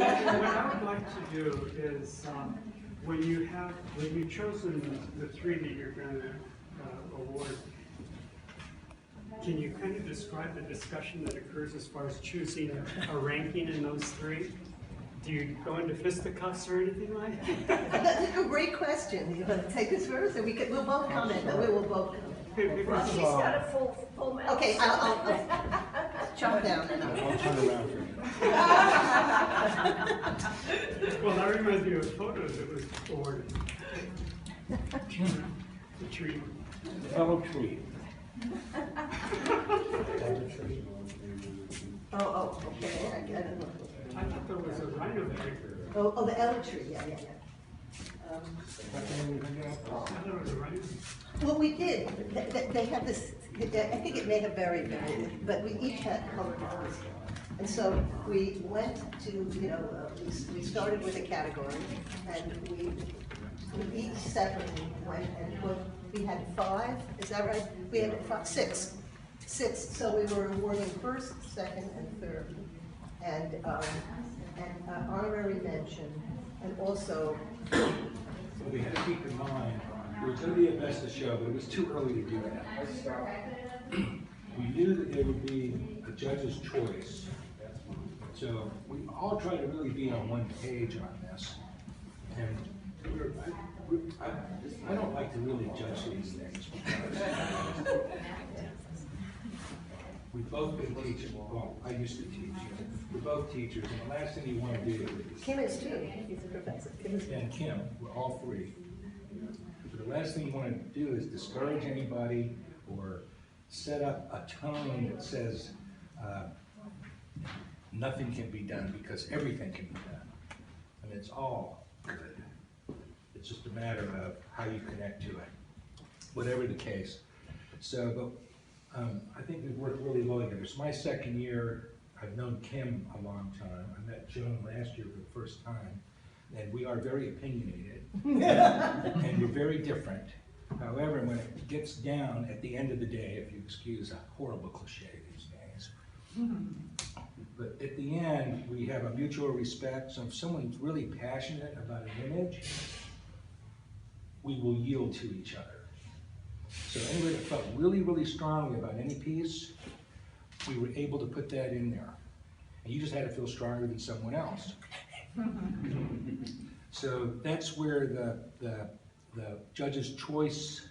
I would like to do is, when you've chosen the three that you're going to award, can you kind of describe the discussion that occurs as far as choosing a ranking in those three? Do you go into fisticuffs or anything like that? That's a great question. You want to take us first, and we'll both comment. But we will both comment. Well, she's got a full mouth. Okay, I'll jump down and I'll turn around for you. Well, that reminds me of a photo that was awarded. The tree. Fellow tree. Oh, okay. I don't know. I thought there was a rhino tree. Oh, the elm tree. Yeah. I thought it was a rhino. Well, we did. They have this. I think it may have varied, but we each had colored ones. And so we went to, we started with a category, and we each separately went, and we had 5, is that right? We had 6. So we were awarding first, second, and third, and honorary mention, and also. So we had to keep in mind, it was going to be a best of show, but it was too early to do that. We knew that there would be a judge's choice. So we all try to really be on one page on this. And I don't like to really judge these things because we've both been teachers. Well, I used to teach. We're both teachers, and the last thing you want to do is... Kim is too. He's a professor. And Kim, we're all 3. So the last thing you want to do is discourage anybody or set up a tone that says nothing can be done because everything can be done. And it's all good. It's just a matter of how you connect to it, whatever the case. So, but I think we've worked really well together. It's my second year. I've known Kim a long time. I met Joan last year for the first time. And we are very opinionated. And we're very different. However, when it gets down at the end of the day, if you excuse a horrible cliche these days, but at the end, we have a mutual respect. So if someone's really passionate about an image, we will yield to each other. So anybody that felt really, really strongly about any piece, we were able to put that in there. And you just had to feel stronger than someone else. So that's where the judge's choice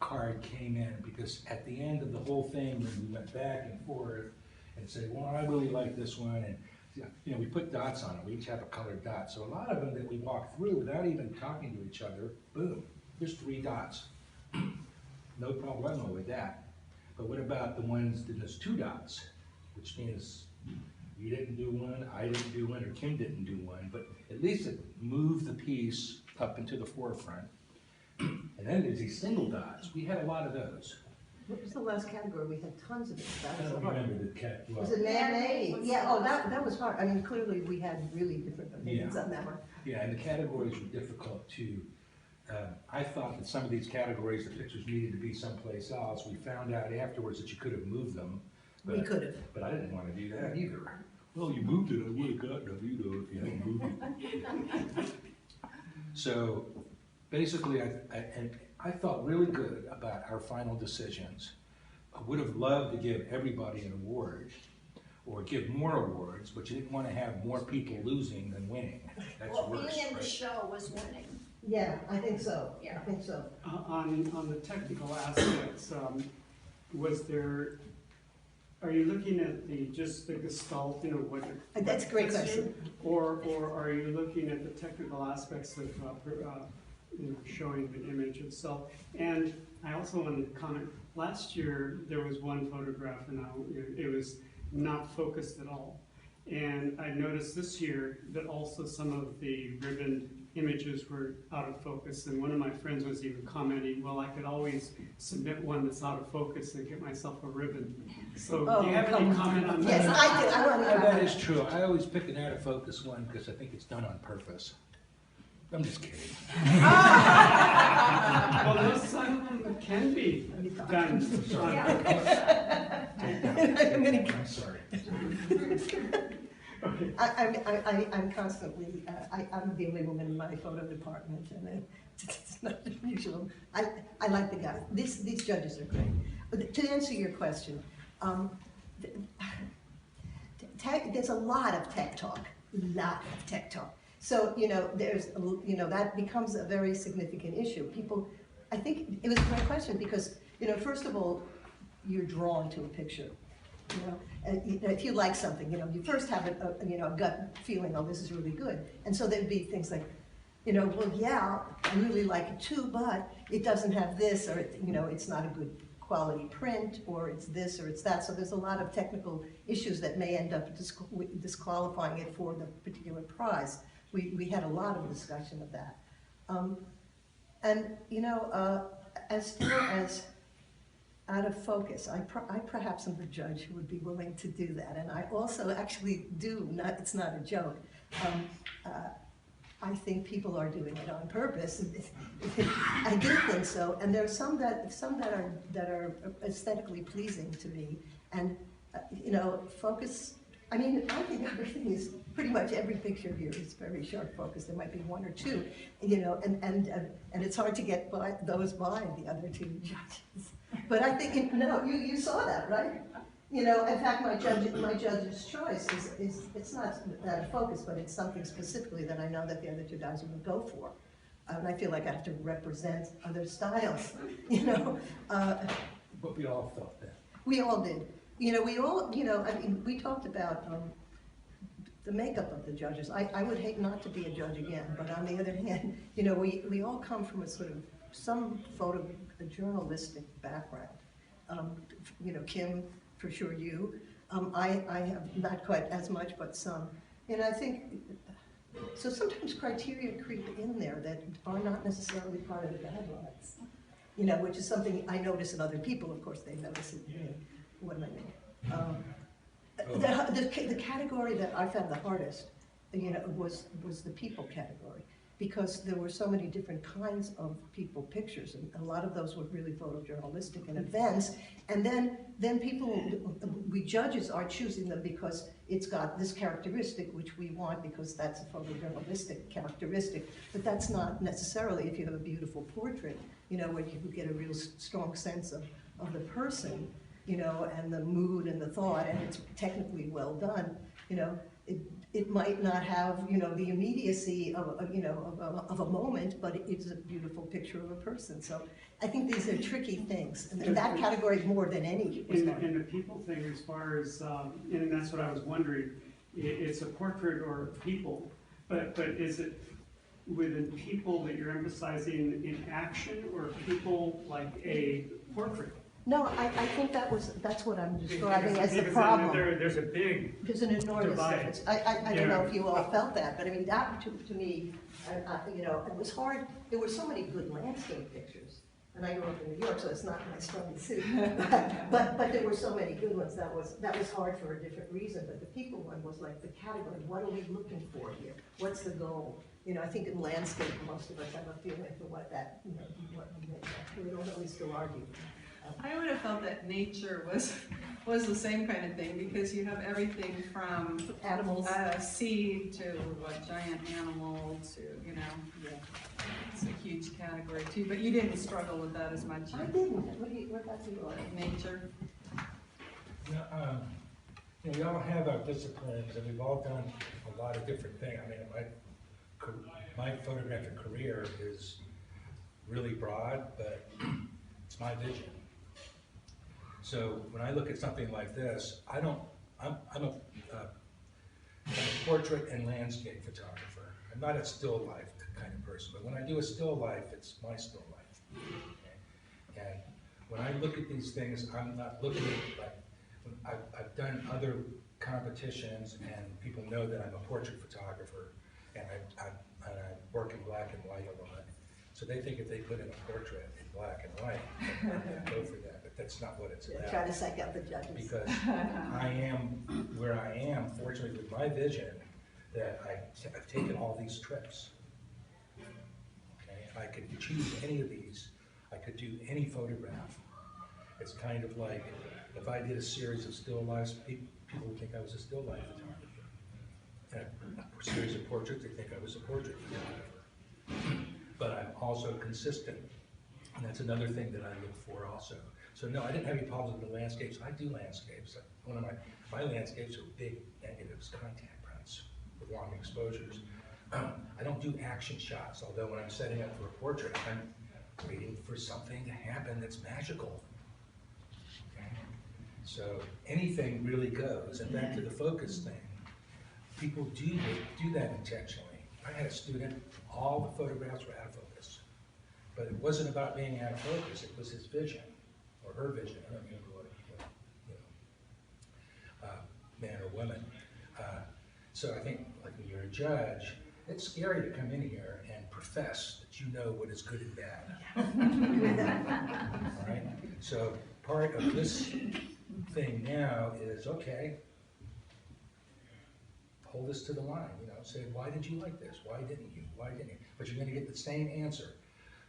card came in, because at the end of the whole thing, when we went back and forth and said, well, I really like this one, and we put dots on it. We each have a colored dot. So a lot of them that we walked through without even talking to each other, boom, there's 3 dots. No problemo with that. But what about the ones that there's 2 dots, which means you didn't do one, I didn't do one, or Kim didn't do one, but at least it moved the piece up into the forefront. And then there's these single dots. We had a lot of those. What was the last category? We had tons of it. I don't remember the cat. Well, was it man-made? Yeah, oh, that was hard. I mean, clearly we had really different opinions on that one. Yeah, and the categories were difficult too. I thought that some of these categories, the pictures needed to be someplace else. We found out afterwards that you could have moved them. But, we could have. But I didn't want to do that either. Well, you moved it, I would have gotten them, if you hadn't moved it. So basically, I felt really good about our final decisions. I would have loved to give everybody an award or give more awards, but you didn't want to have more people losing than winning. That's worse. Being in the show was winning. Yeah, I think so. Yeah. I think so. On the technical aspects, are you looking at just the gestalt, what? That's a great question. Or are you looking at the technical aspects of showing the image itself? And I also wanted to comment, last year there was one photograph and it was not focused at all. And I noticed this year that also some of the ribboned images were out of focus, and one of my friends was even commenting, well, I could always submit one that's out of focus and get myself a ribbon. So do you have any comment on that? Yes, I do. I want to that is true. I always pick an out of focus one because I think it's done on purpose. I'm just kidding. Well, some of them can be done on purpose. I'm sorry. I'm constantly, I'm the only woman in my photo department, and it's not unusual. I like the guys. These judges are great. But to answer your question, there's a lot of tech talk, So, that becomes a very significant issue. People, I think it was a great question because, first of all, you're drawn to a picture. And if you like something, you first have a gut feeling, oh, this is really good. And so there'd be things like, well, yeah, I really like it too, but it doesn't have this, or it's not a good quality print, or it's this, or it's that. So there's a lot of technical issues that may end up disqualifying it for the particular prize. We had a lot of discussion of that. As far as out of focus, I perhaps am the judge who would be willing to do that, and I also actually do. It's not a joke. I think people are doing it on purpose. I do think so, and there are some that are aesthetically pleasing to me, and focus. I mean, I think everything is pretty much every picture here is very sharp focus. There might be one or two, and it's hard to get by the other two judges. But I think you saw that, right? In fact, my judge's choice is it's not that of focus, but it's something specifically that I know that the other two guys would go for. And I feel like I have to represent other styles, But we all felt that. We all did. We talked about the makeup of the judges. I would hate not to be a judge again, but on the other hand, we all come from some photojournalistic background. Kim, for sure you. I have not quite as much, but some. And I think, so sometimes criteria creep in there that are not necessarily part of the guidelines, which is something I notice in other people. Of course, they notice it in me. What do I mean? The category that I found the hardest, was the people category, because there were so many different kinds of people pictures, and a lot of those were really photojournalistic and events. And then we judges are choosing them because it's got this characteristic which we want because that's a photojournalistic characteristic. But that's not necessarily if you have a beautiful portrait, where you get a real strong sense of the person. And the mood and the thought, and it's technically well done, it might not have, the immediacy of a moment, but it's a beautiful picture of a person. So I think these are tricky things, and that category more than any. And the people thing, as far as, and that's what I was wondering, it's a portrait or people, but is it within people that you're emphasizing in action, or people like a portrait? No, I think that's what I'm describing as the problem. There's an enormous divide. difference. I don't know if you all felt that, but I mean, that to me, it was hard. There were so many good landscape pictures, and I grew up in New York, so it's not my strong suit. but there were so many good ones. That was hard for a different reason. But the people one was like the category. What are we looking for here? What's the goal? I think in landscape, most of us have a feeling for what that, what we don't always still argue. I would have felt that nature was the same kind of thing, because you have everything from Animals. Seed to a giant animal to, it's a huge category too, but you didn't struggle with that as much. I didn't. What about you? Nature. We all have our disciplines, and we've all done a lot of different things. I mean, my photographic career is really broad, but it's my vision. So when I look at something like this, I'm a portrait and landscape photographer. I'm not a still life kind of person, but when I do a still life, it's my still life. Okay? And when I look at these things, I'm not looking at, like, I've done other competitions, and people know that I'm a portrait photographer, and I work in black and white a lot. So they think if they put in a portrait in black and white, I'll go for that. But that's not what it's about. Try to psych out the judges. Because I am where I am, fortunately, with my vision, that I've taken all these trips. Okay? And I could choose any of these. I could do any photograph. It's kind of like if I did a series of still lives, people would think I was a still life photographer. a series of portraits, they think I was a portrait photographer. But I'm also consistent, and that's another thing that I look for also. So no, I didn't have any problems with the landscapes. I do landscapes. One of my landscapes are big negatives, contact prints with long exposures. I don't do action shots, although when I'm setting up for a portrait, I'm waiting for something to happen that's magical. Okay? So anything really goes. And back to the focus thing, people do that intentionally. I had a student, all the photographs were out of focus. But it wasn't about being out of focus, it was his vision, or her vision, I don't remember what, man or woman. So I think, like when you're a judge, it's scary to come in here and profess that you know what is good and bad. All right? So part of this thing now is, okay, hold us to the line, say, why did you like this? Why didn't you? Why didn't you? But you're gonna get the same answer.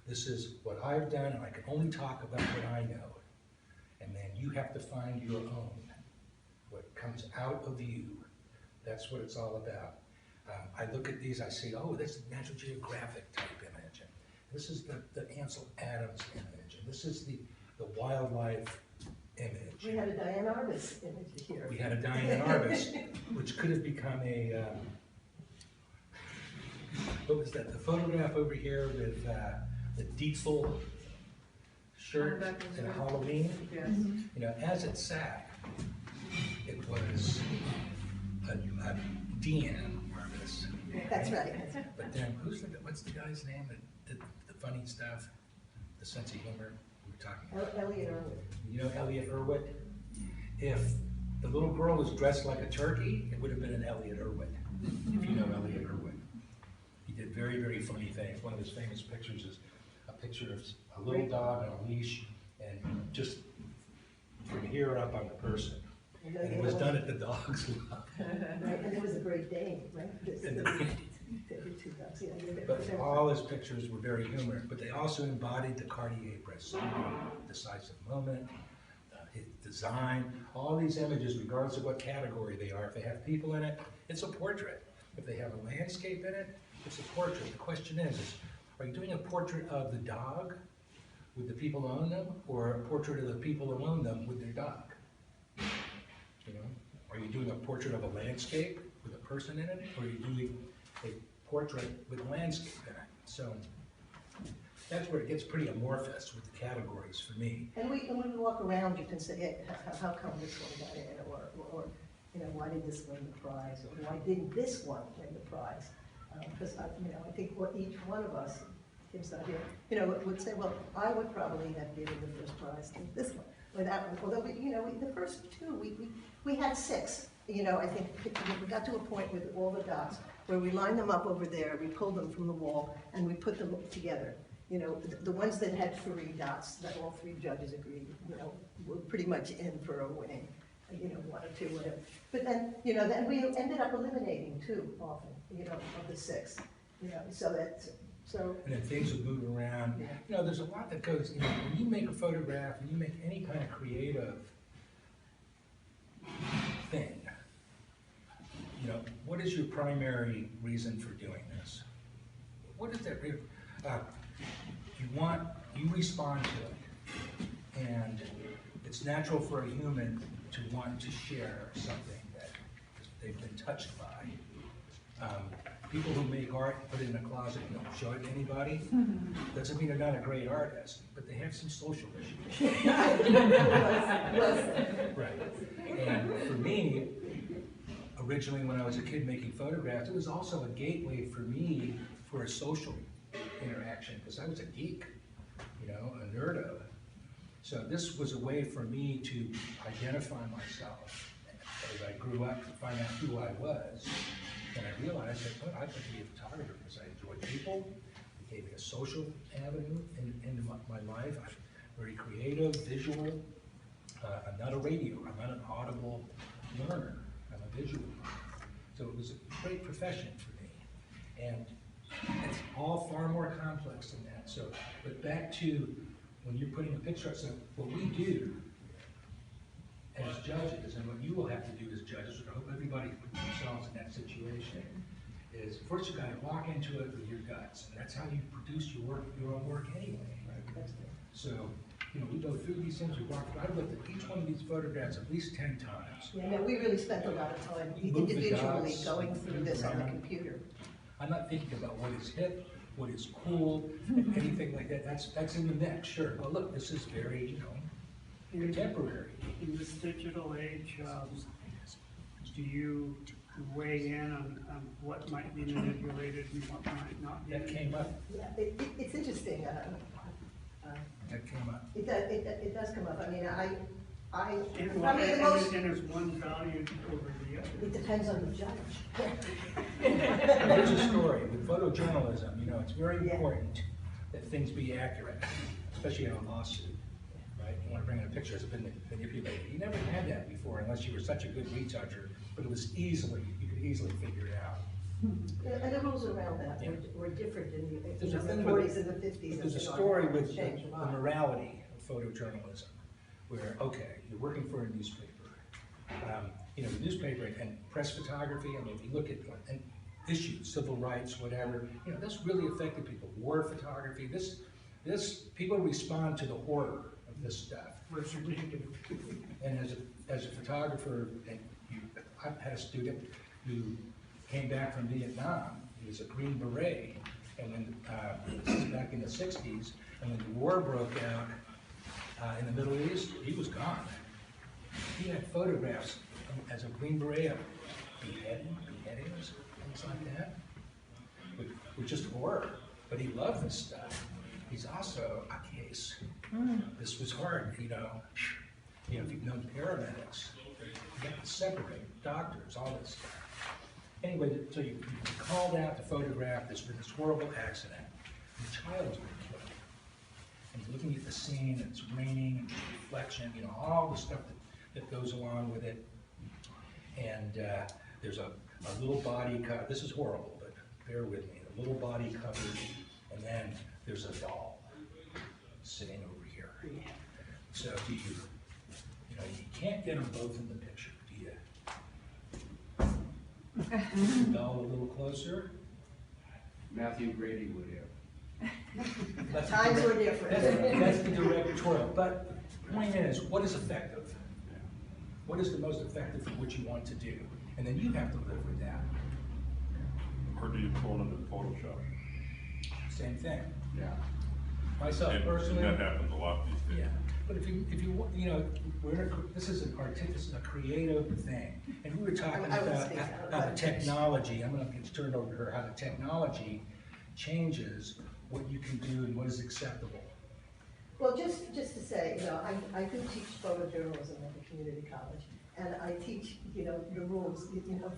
This is what I've done, and I can only talk about what I know. And then you have to find your own, what comes out of you. That's what it's all about. I look at these, I see, oh, this is National Geographic type image. And this is the Ansel Adams image. And this is the wildlife image. We had a Diane Arbus image here. We had a Diane Arbus, which could have become a, what was that, the photograph over here with the Dietzel shirt in Halloween? Yes. As it sat, it was a Dean Arbus. That's right. But then, what's the guy's name that did the funny stuff, the sense of humor we were talking about? Elliot Irwin. You know Elliot Irwin? If the little girl was dressed like a turkey, it would have been an Elliot Irwin, if you know Elliot Irwin. He did very, very funny things. One of his famous pictures is a picture of a little dog on a leash, and just from here up on the person. And it was done at the dog's level. Right, and it was a Great Dane, right? But all his pictures were very humorous, but they also embodied the Cartier-Bresson, decisive moment, his design, all these images, regardless of what category they are. If they have people in it, it's a portrait. If they have a landscape in it, it's a portrait. The question is are you doing a portrait of the dog with the people who own them, or a portrait of the people who own them with their dog? Are you doing a portrait of a landscape with a person in it, or are you doing a portrait with a landscape in it? So that's where it gets pretty amorphous with the categories for me. And when we walk around, you can say, hey, how come this one got in, or why did this win the prize, or why didn't this one win the prize? Because I think what each one of us, Kim's not here, would say, well, I would probably have given the first prize to this one. Without, although the first two, we had 6. I think we got to a point with all the dots where we lined them up over there, we pulled them from the wall, and we put them together. The ones that had 3 dots, that all 3 judges agreed, were pretty much in for a winning, 1 or 2, whatever. But then, then we ended up eliminating 2 often, of the 6, So. And then things would move around. Yeah. There's a lot that goes, when you make a photograph, when you make any kind of creative thing, what is your primary reason for doing this? What is that? You respond to it. And it's natural for a human to want to share something that they've been touched by. People who make art and put it in a closet and don't show it to anybody, doesn't mean they're not a great artist, but they have some social issues. Right. And for me, originally when I was a kid making photographs, it was also a gateway for me for a social interaction, because I was a geek, a nerdo. So this was a way for me to identify myself as I grew up to find out who I was. And I realized that I could be a photographer because I enjoy people. It gave me a social avenue into my life. I'm very creative, visual. I'm not a radio. I'm not an audible learner. I'm a visual learner. So it was a great profession for me. And it's all far more complex than that. So, but back to when you're putting a picture up, so what we do as judges, and what you will have to do as judges, and I hope everybody puts themselves in that situation, is first you gotta walk into it with your guts, and that's how you produce your own work anyway. So, you know, we go through these things, I've looked at each one of these photographs at least 10 times. Yeah, no, we really spent a lot of time Move the individually dots, going through move this on the around. computer. I'm not thinking about what is hip, what is cool, anything like that, that's in the mix, sure, but look, this is very, you know, contemporary. In this digital age, do you weigh in on what might be manipulated and what might not be? That came up, Yeah, it's interesting. that came up. It does come up. I mean, And probably the most, is one valued over the other? it depends on the judge. Here's a story, with photojournalism, you know, it's very Yeah. important that things be accurate, especially in a lawsuit, right? You wanna bring in a picture that's been manipulated. You never had that before unless you were such a good retoucher, but it was you could easily figure it out. And the rules around that Yeah. were different in There's a the thing 40s and the 50s. There's a and story with the changed a lot. morality of photojournalism, where, okay, you're working for a newspaper. You know, the newspaper and press photography, I mean, if you look at issues, civil rights, whatever, you know, that's really affected people. War photography, people respond to the horror of this stuff. Where's your negative? And as a photographer, and I've had a student who came back from Vietnam. He was a Green Beret, and when this is back in the '60s, and when the war broke out in the Middle East, he was gone. He had photographs as a Green Beret of beheadings, things like that, with just horror. But he loved this stuff. He's also a case. This was hard, you know. You know, if you've known paramedics, you have to separate doctors, all this stuff. Anyway, so you called out to photograph this horrible accident. And the child has been killed. And he's looking at the scene, and it's raining, and reflection, you know, all the stuff that goes along with it. And there's a little body cover. This is horrible, but bear with me. A little body covered, and then there's a doll sitting over here. So do you know, you can't get them both in the picture, do you? The doll a little closer. Matthew Grady would have. That's the Times were direct- different. That's the directorial, but the point is, what is effective? What is the most effective for what you want to do? And then you have to live with that. Or do you clone it in Photoshop? Same thing. Yeah. Myself And personally. that happens a lot these days. Yeah, but if you know, this is this is a creative thing, and we were talking I would about speak how the technology, I'm gonna get turned over to her, how the technology changes what you can do and what is acceptable. Well, just to say, you know, I do teach photojournalism at the community college, and I teach, you know, the rules, you know,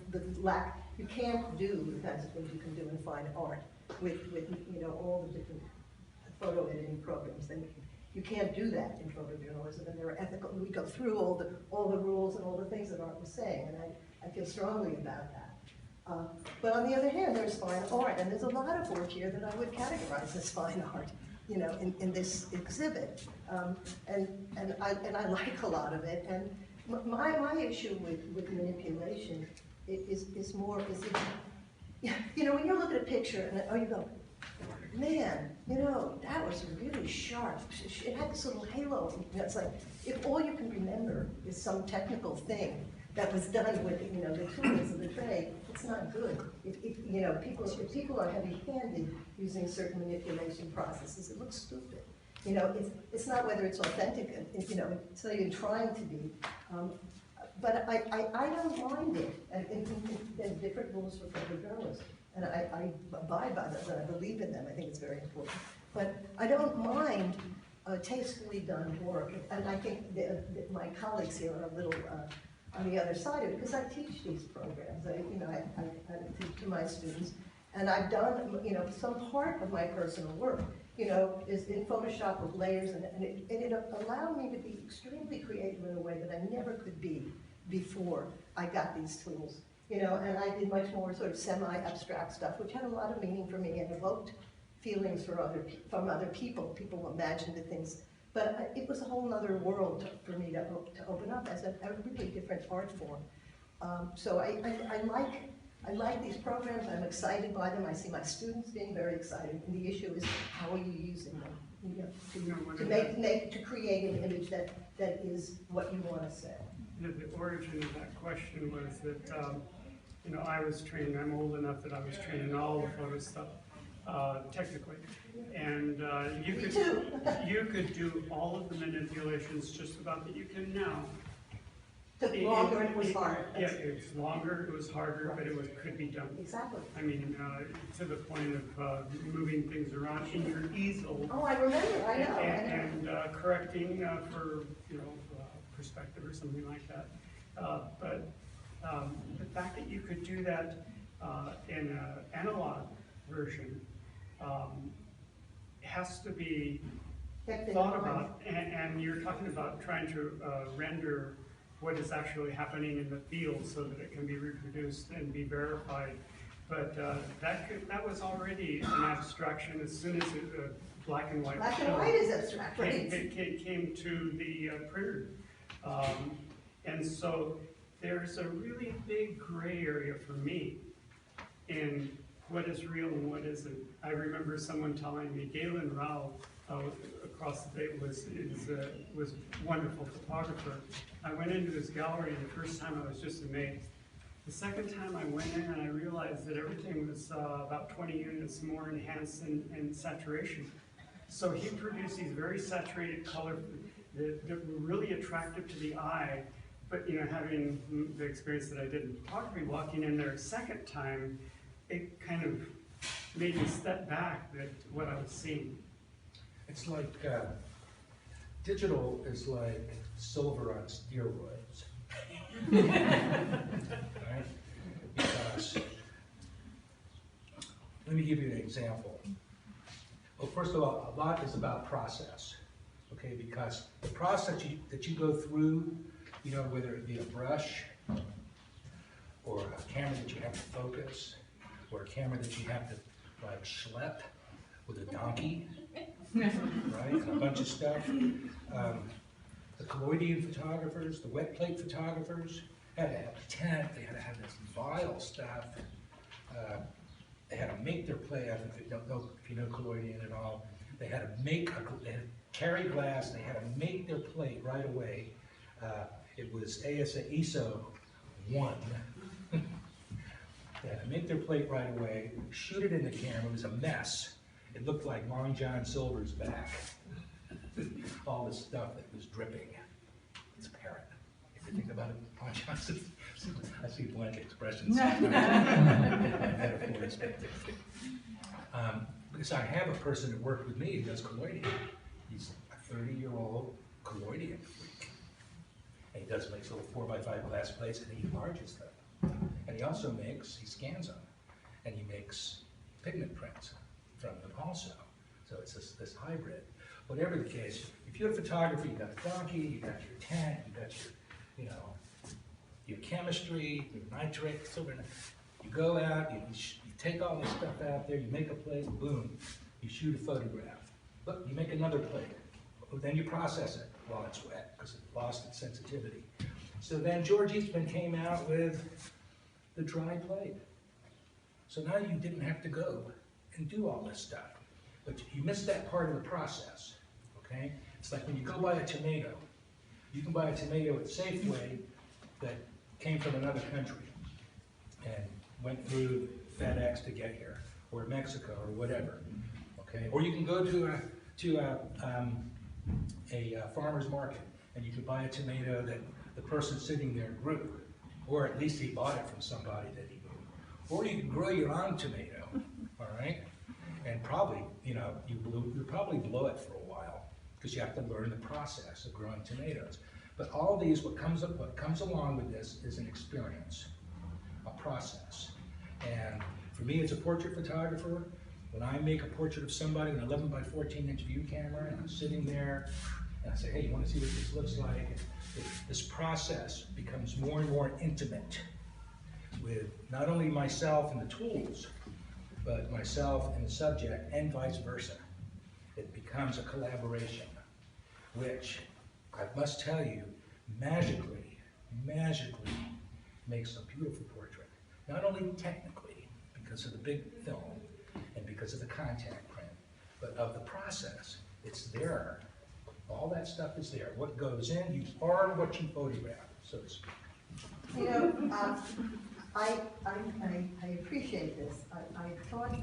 you can't do the kinds of things you can do in fine art with you know, all the different photo editing programs. Then you can't do that in photojournalism, and there are ethical, we go through all the rules and all the things that Art was saying, and I feel strongly about that. But on the other hand, there's fine art, and there's a lot of work here that I would categorize as fine art, you know, in this exhibit. And I like a lot of it, and my issue with manipulation is more, you know, when you look at a picture, and you go, man, you know, that was really sharp. It had this little halo. You know, it's like, if all you can remember is some technical thing that was done with, you know, the tools of the trade, it's not good. If you know, if people are heavy-handed using certain manipulation processes, it looks stupid. You know, it's not whether it's authentic, you know, it's not even trying to be. But I don't mind it, and there's different rules for photojournalism. And I abide by them, and I believe in them. I think it's very important. But I don't mind tastefully done work. And I think that my colleagues here are a little on the other side of it, because I teach these programs. I teach to my students. And I've done, you know, some part of my personal work, you know, is in Photoshop with layers, and it allowed me to be extremely creative in a way that I never could be before I got these tools. You know, and I did much more sort of semi-abstract stuff, which had a lot of meaning for me and evoked feelings from other people. People imagined the things. But it was a whole nother world for me to open up as a really different art form. So I like these programs, I'm excited by them, I see my students being very excited, and the issue is, how are you using them? You know, to create an image that is what you want to say. You know, the origin of that question was that, you know, I was trained, I'm old enough that I was trained in all the photo stuff, technically. And you could do all of the manipulations just about that you can now. Took longer and it was hard. Yeah, it was longer, it was harder, but it could be done. Exactly. I mean, to the point of moving things around in your easel. Oh, I remember, I know. And correcting for, you know, perspective or something like that. But the fact that you could do that in an analog version has to be thought about. And you're talking about trying to render what is actually happening in the field so that it can be reproduced and be verified. But that was already an abstraction as soon as black and white. Black and white is abstract, right? Came to the printer. And so there's a really big gray area for me in what is real and what isn't. I remember someone telling me Galen Rao across the bay was a wonderful photographer. I went into his gallery, and the first time I was just amazed. The second time I went in and I realized that everything was about 20 units more enhanced in saturation. So he produced these very saturated colors that were really attractive to the eye. But you know, having the experience that I did in photography, walking in there a second time, it kind of made me step back at what I was seeing. It's like, digital is like silver on steroids. Right? Because, let me give you an example. Well, first of all, a lot is about process, okay? Because the process that you go through, you know, whether it be a brush, or a camera that you have to focus, or a camera that you have to, like, schlep with a donkey, right, and a bunch of stuff. The colloidal photographers, the wet plate photographers, had to have a tent, they had to have this vile stuff. They had to make their plate, I think if you know colloidal at all, they had to make, they had to carry glass, they had to make their plate right away. It was ISO 1. They had to make their plate right away, shoot it in the camera, it was a mess. It looked like Long John Silver's back. All this stuff that was dripping. It's apparent. If you think about it, Long John Silver, I see blank expressions. Metaphors. Because I have a person that worked with me who does colloidal. He's a 30-year-old colloidal freak. And he makes little 4x5 glass plates, and he enlarges them. And he also he scans them, and he makes pigment prints from them also. So it's this hybrid. Whatever the case, if you have photography, you got the donkey, you got your tent, you got your, your chemistry, your nitrate, silver. You go out, you take all this stuff out there, you make a plate, boom, you shoot a photograph. Look, you make another plate. Then you process it while it's wet because it lost its sensitivity. So then George Eastman came out with the dry plate. So now you didn't have to go and do all this stuff. But you missed that part of the process, okay? It's like when you go buy a tomato. You can buy a tomato at Safeway that came from another country and went through FedEx to get here, or Mexico, or whatever, okay? Or you can go to a farmer's market and you can buy a tomato that the person sitting there grew, or at least he bought it from somebody that he knew. Or you can grow your own tomato, all right? And probably, you probably blow it for a while because you have to learn the process of growing tomatoes. But all these, what comes along with this is an experience, a process. And for me as a portrait photographer, when I make a portrait of somebody with an 11 by 14 inch view camera and I'm sitting there and I say, hey, you want to see what this looks like? And this process becomes more and more intimate with not only myself and the tools, but myself and the subject, and vice versa. It becomes a collaboration. which I must tell you, magically makes a beautiful portrait. Not only technically, because of the big film and because of the contact print, but of the process. It's there. All that stuff is there. What goes in, you are what you photograph, so to speak. You know, I appreciate this. I thought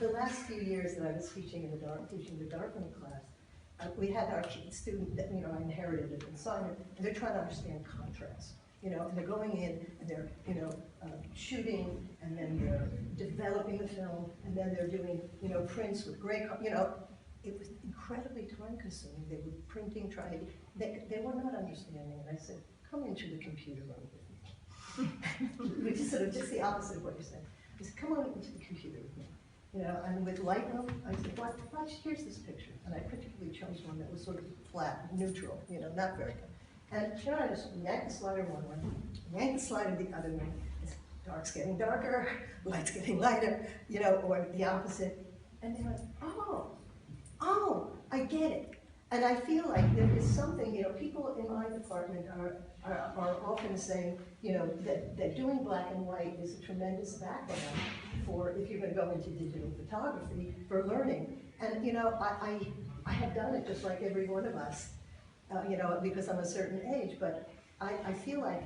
the last few years that I was teaching the darkroom class, we had our student that, you know, I inherited an assignment, and they're trying to understand contrast. You know, and they're going in and they're, you know, shooting, and then they're developing the film, and then they're doing, you know, prints with gray, you know, it was incredibly time consuming. They were printing, trying, they were not understanding, and I said, come into the computer room with me. Which is sort of just the opposite of what you're saying. I said, come on into the computer with me. You know, and with Lightroom, I said, watch, here's this picture. And I particularly chose one that was sort of flat, neutral, you know, not very good. And you know, I just yank the slider one way, yank the slider the other way. Dark's getting darker, light's getting lighter, you know, or the opposite. And they went, oh, I get it. And I feel like there is something, you know, people in my department are often saying, you know, that doing black and white is a tremendous background for, if you're going to go into digital photography, for learning. And, you know, I have done it just like every one of us, you know, because I'm a certain age, but I feel like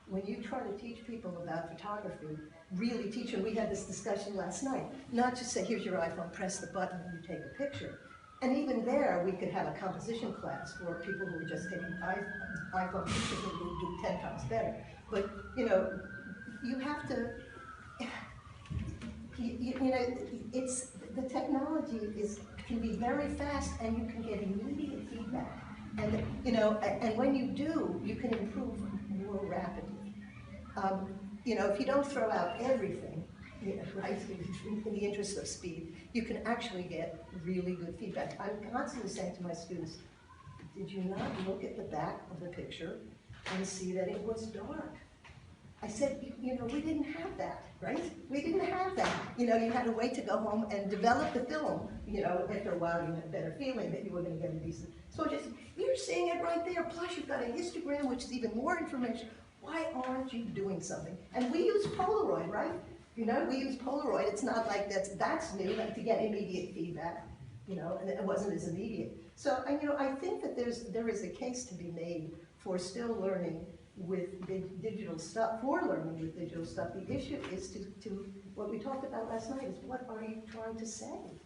when you try to teach people about photography, really teach them, we had this discussion last night, not just say, here's your iPhone, press the button and you take a picture. And even there, we could have a composition class for people who are just taking iPhone pictures and who do 10 times better. But, you know, you have to, you know, it's, the technology can be very fast and you can get immediate feedback. And, you know, and when you do, you can improve more rapidly. You know, if you don't throw out everything, you know, right, in the interest of speed, you can actually get really good feedback. I'm constantly saying to my students, did you not look at the back of the picture and see that it was dark? I said, you know, we didn't have that, right? We didn't have that. You know, you had to wait to go home and develop the film. You know, after a while, you had a better feeling that you were going to get a decent. So just, you're seeing it right there. Plus, you've got a histogram, which is even more information. Why aren't you doing something? And we use Polaroid, right? You know, we use Polaroid. It's not like that's new, like to get immediate feedback. You know, and it wasn't as immediate. So, you know, I think that there is a case to be made for still learning with digital stuff, for learning with digital stuff. The issue is to what we talked about last night is, what are you trying to say?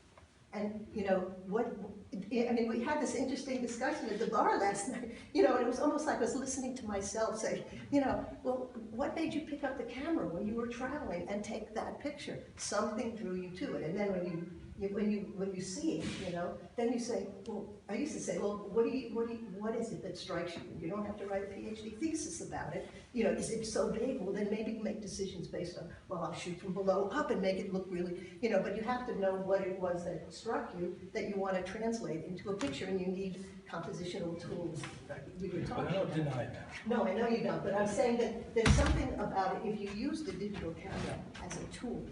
And, you know, I mean, we had this interesting discussion at the bar last night, you know, and it was almost like I was listening to myself say, you know, well, what made you pick up the camera when you were traveling and take that picture? Something drew you to it. And then when you see it, you know, then you say, well, I used to say, well, what is it that strikes you? You don't have to write a PhD thesis about it. You know, is it so big? Well, then maybe make decisions based on, well, I'll shoot from below up and make it look really, you know, but you have to know what it was that struck you that you want to translate into a picture, and you need compositional tools that we were talking about. But I don't deny that. No, I know you don't, but I'm saying that there's something about it. If you use the digital camera as a tool,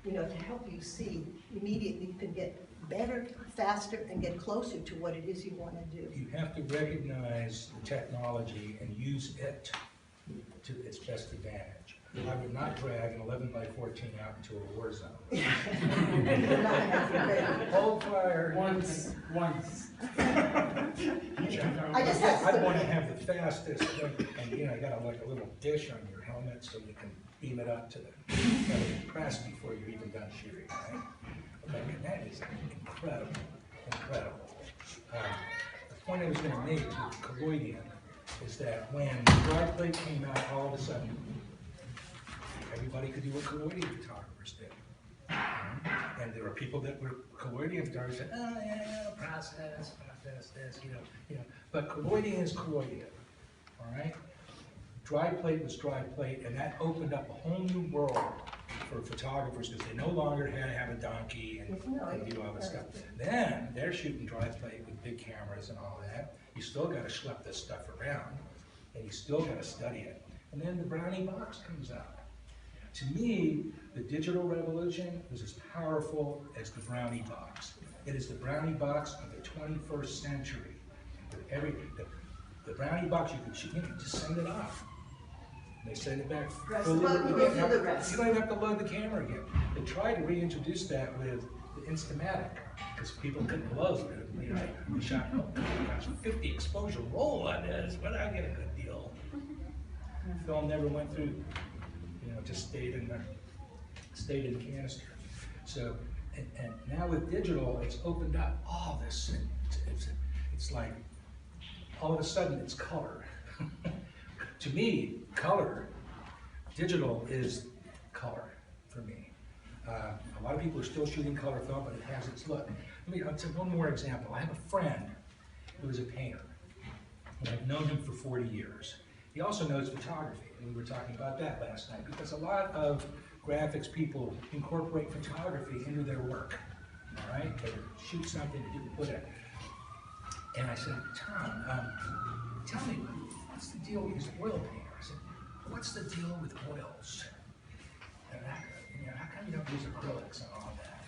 you know, to help you see, immediately you can get better, faster, and get closer to what it is you want to do. You have to recognize the technology and use it to its best advantage. I would not drag an 11x14 out into a war zone. Hold fire. Once. I just have I want to have the fastest thing, and you know, you got like a little dish on your helmet so you can beam it up to the press before you're even done shooting, right? Okay, and that is incredible. The point I was going to make with colloidium is that when dry plate came out, all of a sudden, everybody could do what colloidium photographers did. And there were people that were colloidium photographers said, oh yeah, process, this, you know. But colloidium is colloidium, all right? Dry plate was dry plate, and that opened up a whole new world for photographers because they no longer had to have a donkey and do all this stuff. Then they're shooting dry plate with big cameras and all that. You still got to schlep this stuff around, and you still got to study it. And then the brownie box comes out. To me, the digital revolution was as powerful as the brownie box. It is the brownie box of the 21st century. The brownie box, you can just send it off. They send it back. Press fully- the button, you go don't have- through the rest. You don't even have to load the camera again. They tried to reintroduce that with the Instamatic, because people couldn't load it. You know, we shot, oh gosh, 50 exposure roll on this, but I get a good deal. Film never went through, just stayed in the canister. So, and now with digital, it's opened up all this, and it's like, all of a sudden it's color. To me, digital is color for me. A lot of people are still shooting color film, but it has its look. I'll take one more example. I have a friend who is a painter, and I've known him for 40 years. He also knows photography, and we were talking about that last night, because a lot of graphics people incorporate photography into their work, all right? They shoot something, they put it. And I said, Tom, tell me, what's the deal with this oil painter? I said, what's the deal with oils? And how come you don't use acrylics and all that?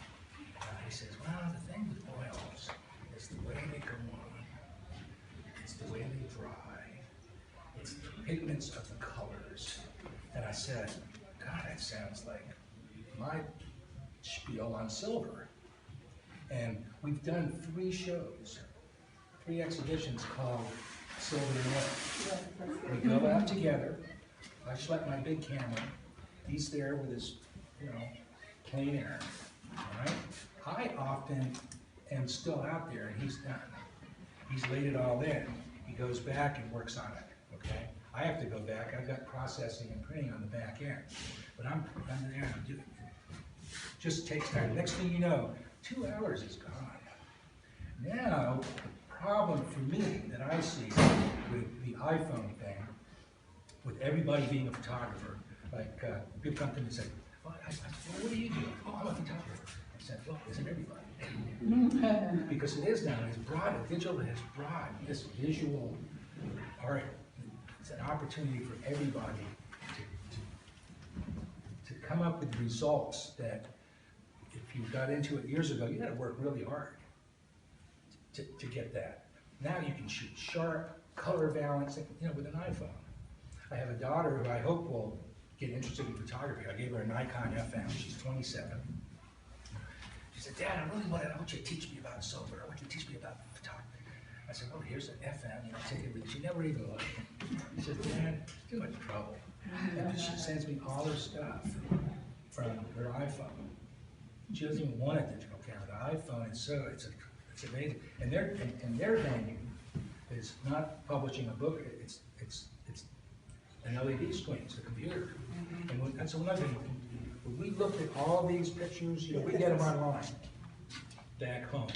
He says, well, the thing with oils is the way they go on. It's the way they dry. It's the pigments of the colors. And I said, God, that sounds like my spiel on silver. And we've done 3 shows, 3 exhibitions called Silver and Oil. We go out together. I schlep my big camera. He's there with his, plein air. All right? I often am still out there, and he's done. He's laid it all in. He goes back and works on it. Okay? I have to go back. I've got processing and printing on the back end, but I'm there. I'm doing it. Just takes time. Next thing you know, 2 hours is gone. Now, the problem for me that I see with the iPhone thing, with everybody being a photographer, like people come to me and say, well, what do you do? Oh, I'm a photographer. I said, well, isn't everybody? Because it is now. It's broad. Digital has brought this visual art. It's an opportunity for everybody to come up with results that, if you got into it years ago, you had to work really hard to get that. Now you can shoot sharp, color balance, with an iPhone. I have a daughter who I hope will get interested in photography. I gave her a Nikon FM. She's 27. She said, Dad, I want you to teach me about silver. I want you to teach me about photography. I said, well, here's an FM, take it with you. She never even looked. She said, Dad, it's too much trouble. And she sends me all her stuff from her iPhone. She doesn't even want a digital camera. The iPhone is it's amazing. And their venue is not publishing a book. It's an LED screen. It's a computer. And that's another thing. When we looked at all these pictures, we get them online back home,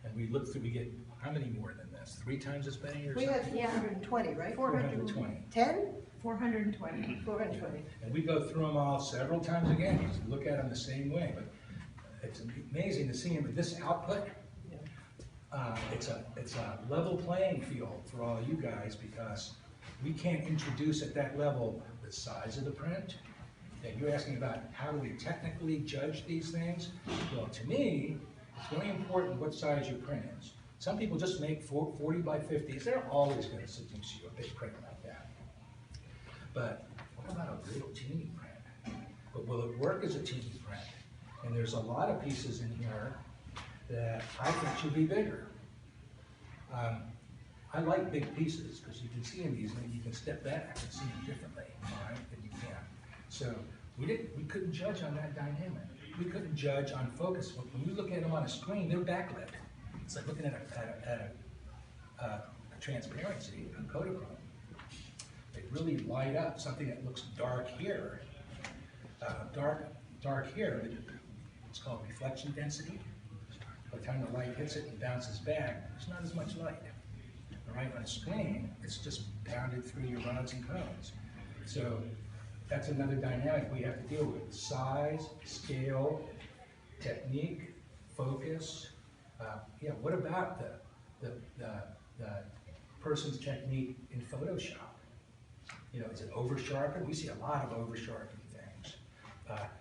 and we look through. We get how many more than this? 3 times as many, or We something? had 420, right? 420. 10? 420. 420. And we go through them all several times again. You just look at them the same way, but it's amazing to see them with this output. It's a level playing field for all you guys, because we can't introduce at that level the size of the print. And you're asking about how do we technically judge these things? Well, to me, it's very important what size your print is. Some people just make 40 by 50s. They're always going to seduce you a big print like that. But what about a little teeny print? But will it work as a teeny print? And there's a lot of pieces in here that I think should be bigger. I like big pieces because you can see in these and you can step back and see them differently, all right, than you can. So we couldn't judge on that dynamic. We couldn't judge on focus. When we look at them on a screen, they're backlit. It's like looking at a transparency, a Kodachrome. They really light up something that looks dark here. Dark here, it's called reflection density. By the time the light hits it and bounces back, there's not as much light. All right, on a screen, it's just pounded through your rods and cones. So that's another dynamic we have to deal with. Size, scale, technique, focus. What about the person's technique in Photoshop? Is it over-sharpened? We see a lot of over-sharpened things.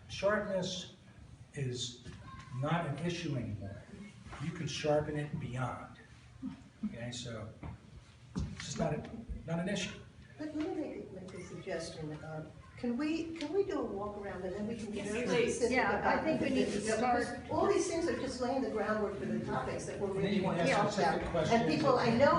Sharpness is not an issue anymore. You can sharpen it beyond. Okay, so It's not an issue. Let me make a suggestion. Can we do a walk around and then we can be Yes, very please. specific Yeah, about I think we need to because start- all these things are just laying the groundwork for the topics that we're And then really you can want to ask talk about. specific questions. And people, I know